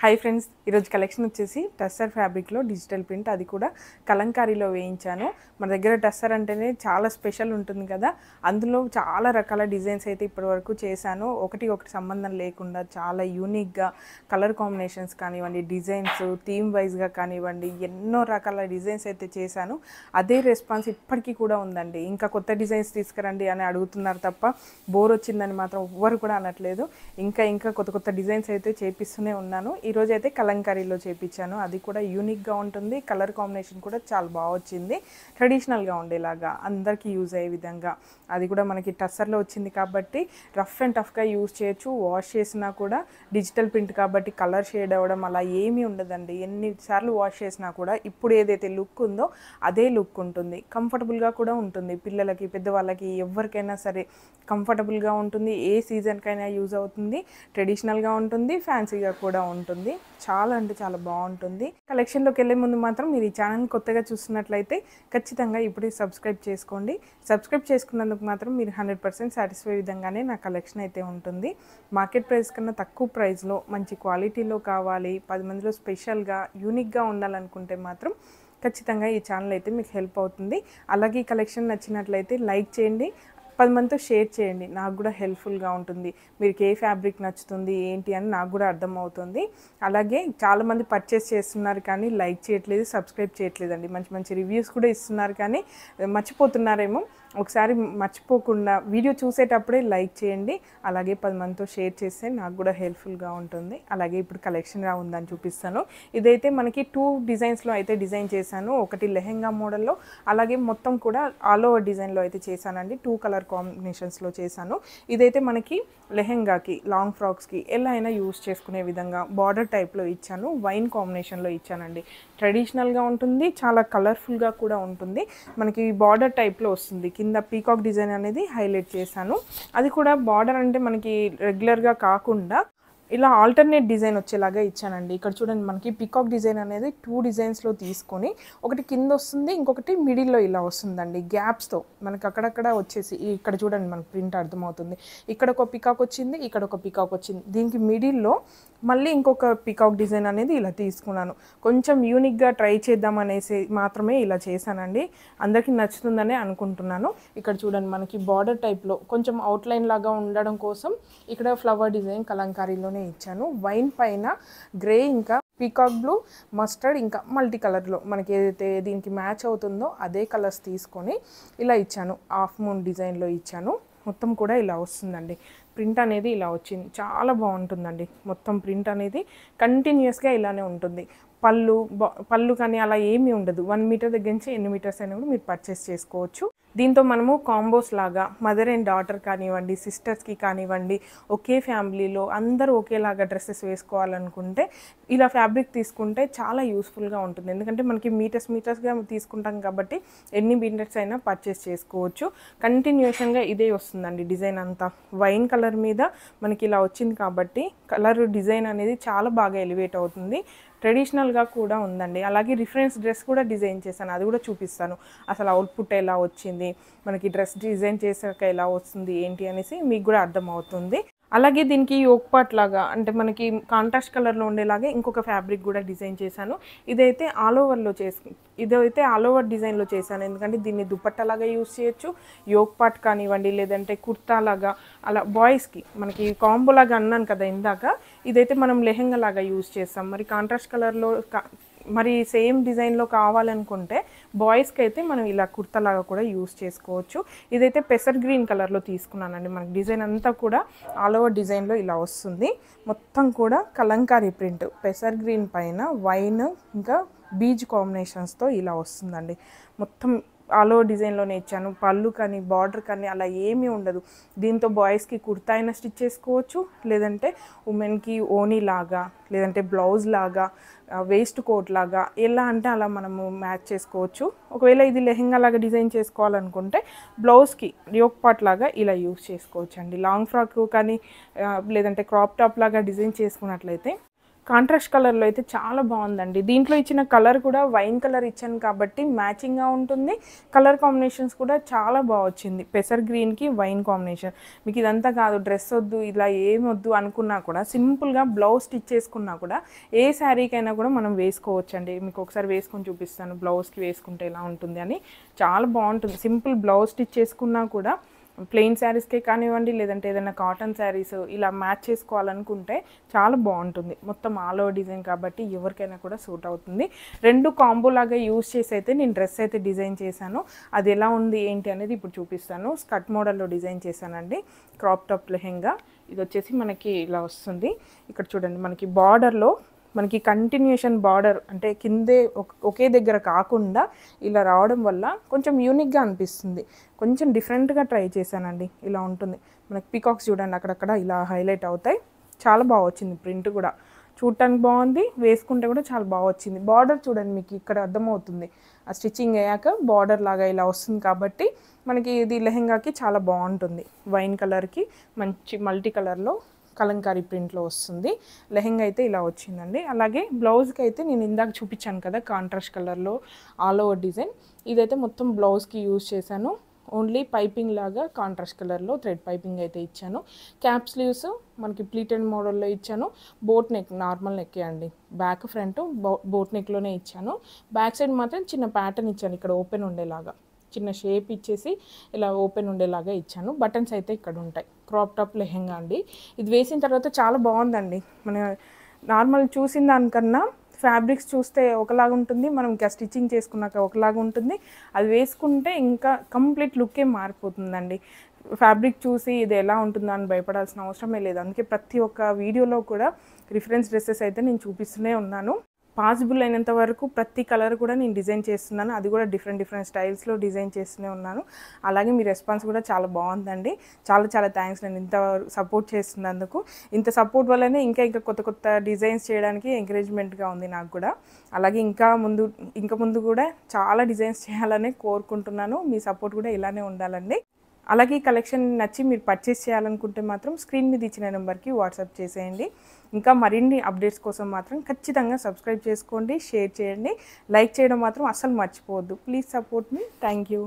Hi friends, ఈరోజు collection వచ్చేసి టస్సర్ ఫ్యాబ్రిక్లో డిజిటల్ ప్రింట్, అది కూడా కలంకారీలో వేయించాను. మన దగ్గర టస్సర్ అంటేనే చాలా స్పెషల్ ఉంటుంది కదా, అందులో చాలా రకాల డిజైన్స్ అయితే ఇప్పటివరకు చేశాను. ఒకటి సంబంధం లేకుండా చాలా యూనిక్గా కలర్ కాంబినేషన్స్ కానివ్వండి, డిజైన్స్ థీమ్ వైజ్గా కానివ్వండి, ఎన్నో రకాల డిజైన్స్ అయితే చేశాను. అదే రెస్పాన్స్ ఇప్పటికీ కూడా ఉందండి. ఇంకా కొత్త డిజైన్స్ తీసుకురండి అని అడుగుతున్నారు తప్ప బోర్ వచ్చిందని మాత్రం ఎవ్వరు కూడా అనట్లేదు. ఇంకా కొత్త డిజైన్స్ అయితే చేపిస్తూనే ఉన్నాను. ఈరోజు అయితే కలంకారీలో చేపించాను. అది కూడా యూనిక్గా ఉంటుంది. కలర్ కాంబినేషన్ కూడా చాలా బాగా వచ్చింది. ట్రెడిషనల్గా ఉండేలాగా అందరికీ యూజ్ అయ్యే విధంగా, అది కూడా మనకి టస్సర్లో వచ్చింది కాబట్టి రఫ్ అండ్ టఫ్గా యూజ్ చేయొచ్చు. వాష్ చేసినా కూడా డిజిటల్ ప్రింట్ కాబట్టి కలర్ షేడ్ అవ్వడం అలా ఏమీ ఉండదండి. ఎన్నిసార్లు వాష్ చేసినా కూడా ఇప్పుడు ఏదైతే లుక్ ఉందో అదే లుక్ ఉంటుంది. కంఫర్టబుల్గా కూడా ఉంటుంది. పిల్లలకి, పెద్దవాళ్ళకి, ఎవరికైనా సరే కంఫర్టబుల్గా ఉంటుంది. ఏ సీజన్కైనా యూజ్ అవుతుంది. ట్రెడిషనల్గా ఉంటుంది, ఫ్యాన్సీగా కూడా ఉంటుంది. చాలా అంటే చాలా బాగుంటుంది. కలెక్షన్లోకి వెళ్ళే ముందు మాత్రం మీరు ఈ ఛానల్ కొత్తగా చూస్తున్నట్లయితే ఖచ్చితంగా ఇప్పుడే సబ్స్క్రైబ్ చేసుకోండి. సబ్స్క్రైబ్ చేసుకున్నందుకు మాత్రం మీరు 100% సాటిస్ఫై విధంగానే నా కలెక్షన్ అయితే ఉంటుంది. మార్కెట్ ప్రైస్ కన్నా తక్కువ ప్రైస్లో మంచి క్వాలిటీలో కావాలి, 10 మందిలో స్పెషల్గా యూనిక్గా ఉండాలనుకుంటే మాత్రం ఖచ్చితంగా ఈ ఛానల్ అయితే మీకు హెల్ప్ అవుతుంది. అలాగే ఈ కలెక్షన్ నచ్చినట్లయితే లైక్ చేయండి, 10 మందితో షేర్ చేయండి. నాకు కూడా హెల్ప్ఫుల్గా ఉంటుంది. మీకు ఏ ఫ్యాబ్రిక్ నచ్చుతుంది ఏంటి అని నాకు కూడా అర్థమవుతుంది. అలాగే చాలామంది పర్చేస్ చేస్తున్నారు కానీ లైక్ చేయట్లేదు, సబ్స్క్రైబ్ చేయట్లేదండి. మంచి రివ్యూస్ కూడా ఇస్తున్నారు కానీ మర్చిపోతున్నారేమో. ఒకసారి మర్చిపోకుండా వీడియో చూసేటప్పుడే లైక్ చేయండి. అలాగే 10 మందితో షేర్ చేస్తే నాకు కూడా హెల్ప్ఫుల్గా ఉంటుంది. అలాగే ఇప్పుడు కలెక్షన్ ఉందని చూపిస్తాను. ఇదైతే మనకి 2 డిజైన్స్లో అయితే డిజైన్ చేశాను. ఒకటి లెహెంగా మోడల్లో, అలాగే మొత్తం కూడా ఆల్ ఓవర్ డిజైన్లో అయితే చేశానండి. 2 కలర్ కాంబినేషన్స్లో చేశాను. ఇదైతే మనకి లెహెంగాకి, లాంగ్ ఫ్రాక్స్కి ఎలా అయినా యూజ్ చేసుకునే విధంగా బార్డర్ టైప్లో ఇచ్చాను. వైన్ కాంబినేషన్లో ఇచ్చానండి. ట్రెడిషనల్గా ఉంటుంది, చాలా కలర్ఫుల్గా కూడా ఉంటుంది. మనకి బార్డర్ టైప్లో వస్తుంది. కింద పీకాక్ డిజైన్ అనేది హైలైట్ చేశాను. అది కూడా బార్డర్ అంటే మనకి రెగ్యులర్గా కాకుండా ఇలా ఆల్టర్నేట్ డిజైన్ వచ్చేలాగా ఇచ్చానండి. ఇక్కడ చూడండి, మనకి పికాక్ డిజైన్ అనేది 2 డిజైన్స్లో తీసుకొని ఒకటి కింద వస్తుంది, ఇంకొకటి మిడిల్లో ఇలా వస్తుందండి. గ్యాప్స్తో మనకి అక్కడక్కడ వచ్చేసి ఇక్కడ చూడండి, మనకి ప్రింట్ అర్థమవుతుంది. ఇక్కడ ఒక పికాక్ వచ్చింది, ఇక్కడ ఒక పికాక్ వచ్చింది. దీనికి మిడిల్లో మళ్ళీ ఇంకొక పికాక్ డిజైన్ అనేది ఇలా తీసుకున్నాను. కొంచెం యూనిక్గా ట్రై చేద్దాం అనేసి మాత్రమే ఇలా చేశానండి. అందరికీ నచ్చుతుందనే అనుకుంటున్నాను. ఇక్కడ చూడండి, మనకి బార్డర్ టైప్లో కొంచెం అవుట్లైన్ లాగా ఉండడం కోసం ఇక్కడ ఫ్లవర్ డిజైన్ కలంకారీలోనే ఇచ్చాను. వైన్ పైన గ్రే, ఇంకా పీకాక్ బ్లూ, మస్టర్డ్, ఇంకా మల్టీ కలర్లో మనకి ఏదైతే దీనికి మ్యాచ్ అవుతుందో అదే కలర్స్ తీసుకొని ఇలా ఇచ్చాను. హాఫ్ మూన్ డిజైన్లో ఇచ్చాను. మొత్తం కూడా ఇలా వస్తుందండి. ప్రింట్ అనేది ఇలా వచ్చింది. చాలా బాగుంటుందండి. మొత్తం ప్రింట్ అనేది కంటిన్యూస్గా ఇలానే ఉంటుంది. పళ్ళు కానీ అలా ఏమీ ఉండదు. 1 మీటర్ దగ్గర నుంచి ఎన్ని మీటర్స్ అయినా కూడా మీరు పర్చేస్ చేసుకోవచ్చు. దీంతో మనము కాంబోస్ లాగా మదర్ అండ్ డాటర్ కానివ్వండి, సిస్టర్స్కి కానివ్వండి, ఒకే ఫ్యామిలీలో అందరూ ఒకేలాగా డ్రెస్సెస్ వేసుకోవాలనుకుంటే ఇలా ఫ్యాబ్రిక్ తీసుకుంటే చాలా యూస్ఫుల్గా ఉంటుంది. ఎందుకంటే మనకి మీటర్స్గా తీసుకుంటాం కాబట్టి ఎన్ని మీటర్స్ అయినా పర్చేస్ చేసుకోవచ్చు. కంటిన్యూషన్గా ఇదే వస్తుందండి. డిజైన్ అంతా వైన్ కలర్ మీద మనకి ఇలా వచ్చింది కాబట్టి కలర్ డిజైన్ అనేది చాలా బాగా ఎలివేట్ అవుతుంది. ట్రెడిషనల్గా కూడా ఉందండి. అలాగే రిఫరెన్స్ డ్రెస్ కూడా డిజైన్ చేశాను, అది కూడా చూపిస్తాను. అసలు అవుట్పుట్ ఎలా వచ్చింది, మనకి డ్రెస్ డిజైన్ చేసాక ఎలా వస్తుంది ఏంటి అనేసి మీకు కూడా అర్థమవుతుంది. అలాగే దీనికి యోక్ పార్ట్ లాగా, అంటే మనకి కాంట్రాస్ట్ కలర్లో ఉండేలాగే ఇంకొక ఫ్యాబ్రిక్ కూడా డిజైన్ చేశాను. ఇదైతే ఆల్ ఓవర్ డిజైన్లో చేశాను. ఎందుకంటే దీన్ని దుపట్టలాగా యూజ్ చేయొచ్చు, యోక్ పార్ట్ కానివ్వండి, లేదంటే కుర్తా లాగా, అలా బాయ్స్కి మనకి కాంబో లాగా అన్నాను కదా ఇందాక. ఇదైతే మనం లెహెంగా లాగా యూజ్ చేస్తాం. మరి కాంట్రాస్ట్ కలర్లో మరి సేమ్ డిజైన్లో కావాలనుకుంటే బాయ్స్కి అయితే మనం ఇలా కుర్తాలాగా కూడా యూజ్ చేసుకోవచ్చు. ఇదైతే పెసర్ గ్రీన్ కలర్లో తీసుకున్నానండి. మనకి డిజైన్ అంతా కూడా ఆల్ ఓవర్ డిజైన్లో ఇలా వస్తుంది. మొత్తం కూడా కలంకారీ ప్రింట్, పెసర్ గ్రీన్ పైన వైన్ ఇంకా బీజ్ కాంబినేషన్స్తో ఇలా వస్తుందండి. మొత్తం ఆల్ ఓవర్ డిజైన్లోనే ఇచ్చాను. పళ్ళు కానీ బార్డర్ కానీ అలా ఏమీ ఉండదు. దీంతో బాయ్స్కి కుర్తా అయినా స్టిచ్ చేసుకోవచ్చు, లేదంటే ఉమెన్కి ఓనీ లాగా, లేదంటే బ్లౌజ్ లాగా, వేస్ట్ కోట్ లాగా, ఎలా అంటే అలా మనము మ్యాచ్ చేసుకోవచ్చు. ఒకవేళ ఇది లెహెంగా లాగా డిజైన్ చేసుకోవాలనుకుంటే బ్లౌజ్కి యోక్ పార్ట్ లాగా ఇలా యూజ్ చేసుకోవచ్చు అండి. లాంగ్ ఫ్రాక్ కానీ లేదంటే క్రాప్ టాప్ లాగా డిజైన్ చేసుకున్నట్లయితే కాంట్రాస్ట్ కలర్లో అయితే చాలా బాగుందండి. దీంట్లో ఇచ్చిన కలర్ కూడా వైన్ కలర్ ఇచ్చాను కాబట్టి మ్యాచింగ్గా ఉంటుంది. కలర్ కాంబినేషన్స్ కూడా చాలా బాగా వచ్చింది. పెసర్ గ్రీన్కి వైన్ కాంబినేషన్. మీకు ఇదంతా కాదు, డ్రెస్ వద్దు, ఇలా ఏం వద్దు అనుకున్నా కూడా సింపుల్గా బ్లౌజ్ స్టిచ్ చేసుకున్నా కూడా ఏ శారీకైనా కూడా మనం వేసుకోవచ్చండి. మీకు ఒకసారి వేసుకొని చూపిస్తాను బ్లౌజ్కి వేసుకుంటే ఎలా ఉంటుంది అని. చాలా బాగుంటుంది. సింపుల్ బ్లౌజ్ స్టిచ్ చేసుకున్నా కూడా ప్లెయిన్ శారీస్కే కానివ్వండి, లేదంటే ఏదైనా కాటన్ శారీస్ ఇలా మ్యాచ్ చేసుకోవాలనుకుంటే చాలా బాగుంటుంది. మొత్తం ఆల్ ఓవర్ డిజైన్ కాబట్టి ఎవరికైనా కూడా సూట్ అవుతుంది. 2 కాంబో లాగా యూజ్ చేసి అయితే నేను డ్రెస్ అయితే డిజైన్ చేశాను. అది ఎలా ఉంది ఏంటి అనేది ఇప్పుడు చూపిస్తాను. స్కర్ట్ మోడల్లో డిజైన్ చేశానండి. Crop top lehenga. ఇది వచ్చేసి మనకి ఇలా వస్తుంది. ఇక్కడ చూడండి, మనకి బార్డర్లో మనకి కంటిన్యూషన్ బార్డర్ అంటే కిందే ఒకే దగ్గర కాకుండా ఇలా రావడం వల్ల కొంచెం యూనిక్గా అనిపిస్తుంది. కొంచెం డిఫరెంట్గా ట్రై చేశానండి. ఇలా ఉంటుంది. మనకి పీకాక్స్ చూడండి అక్కడక్కడ ఇలా హైలైట్ అవుతాయి. చాలా బాగా వచ్చింది. ప్రింట్ కూడా చూడటానికి బాగుంది, వేసుకుంటే కూడా చాలా బాగా వచ్చింది. బార్డర్ చూడండి, మీకు ఇక్కడ అర్థమవుతుంది. ఆ స్టిచ్చింగ్ అయ్యాక బార్డర్ లాగా ఇలా వస్తుంది కాబట్టి మనకి ఇది లెహెంగాకి చాలా బాగుంటుంది. వైన్ కలర్కి మంచి మల్టీ కలర్లో కలంకారీ ప్రింట్లో వస్తుంది. లెహెంగా అయితే ఇలా వచ్చిందండి. అలాగే బ్లౌజ్కి అయితే నేను ఇందాక చూపించాను కదా కాంట్రాస్ట్ కలర్లో ఆల్ ఓవర్ డిజైన్, ఇదైతే మొత్తం బ్లౌజ్కి యూజ్ చేశాను. ఓన్లీ పైపింగ్ లాగా కాంట్రాస్ట్ కలర్లో థ్రెడ్ పైపింగ్ అయితే ఇచ్చాను. క్యాప్ స్లీవ్స్ మనకి ప్లీటెడ్ మోడల్లో ఇచ్చాను. బోట్ నెక్, నార్మల్ నెక్కే అండి. బ్యాక్ ఫ్రంట్ బోట్ నెక్లోనే ఇచ్చాను. బ్యాక్ సైడ్ మాత్రం చిన్న ప్యాటర్న్ ఇచ్చాను, ఇక్కడ ఓపెన్ ఉండేలాగా చిన్న షేప్ ఇచ్చేసి ఇలా ఓపెన్ ఉండేలాగా ఇచ్చాను. బటన్స్ అయితే ఇక్కడ ఉంటాయి. క్రాప్ టాప్ లెహెంగా అండి. ఇది వేసిన తర్వాత చాలా బాగుందండి. మన నార్మల్ చూసిన దానికన్నా ఫ్యాబ్రిక్స్ చూస్తే ఒకలాగా ఉంటుంది, మనం ఇంకా స్టిచ్చింగ్ చేసుకున్నాక ఒకలాగా ఉంటుంది. అది వేసుకుంటే ఇంకా కంప్లీట్ లుక్కే మారిపోతుందండి. ఫ్యాబ్రిక్ చూసి ఇది ఎలా ఉంటుందో అని భయపడాల్సిన అవసరమే లేదు. అందుకే ప్రతి ఒక్క వీడియోలో కూడా రిఫరెన్స్ డ్రెస్సెస్ అయితే నేను చూపిస్తూనే ఉన్నాను. పాసిబుల్ అయినంత వరకు ప్రతి కలర్ కూడా నేను డిజైన్ చేస్తున్నాను. అది కూడా డిఫరెంట్ స్టైల్స్లో డిజైన్ చేస్తూనే ఉన్నాను. అలాగే మీ రెస్పాన్స్ కూడా చాలా బాగుందండి. చాలా థ్యాంక్స్ నేను ఇంత సపోర్ట్ చేస్తున్నందుకు. ఇంత సపోర్ట్ వల్లనే ఇంకా కొత్త డిజైన్స్ చేయడానికి ఎంకరేజ్మెంట్గా ఉంది నాకు కూడా. అలాగే ఇంకా ముందు కూడా చాలా డిజైన్స్ చేయాలని కోరుకుంటున్నాను. మీ సపోర్ట్ కూడా ఇలానే ఉండాలండి. అలాగే ఈ కలెక్షన్ నచ్చి మీరు పర్చేస్ చేయాలనుకుంటే మాత్రం స్క్రీన్ మీద ఇచ్చిన నెంబర్కి వాట్సాప్ చేసేయండి. ఇంకా మరిన్ని అప్డేట్స్ కోసం మాత్రం ఖచ్చితంగా సబ్స్క్రైబ్ చేసుకోండి, షేర్ చేయండి, లైక్ చేయడం మాత్రం అస్సలు మర్చిపోవద్దు. Please support me. Thank you.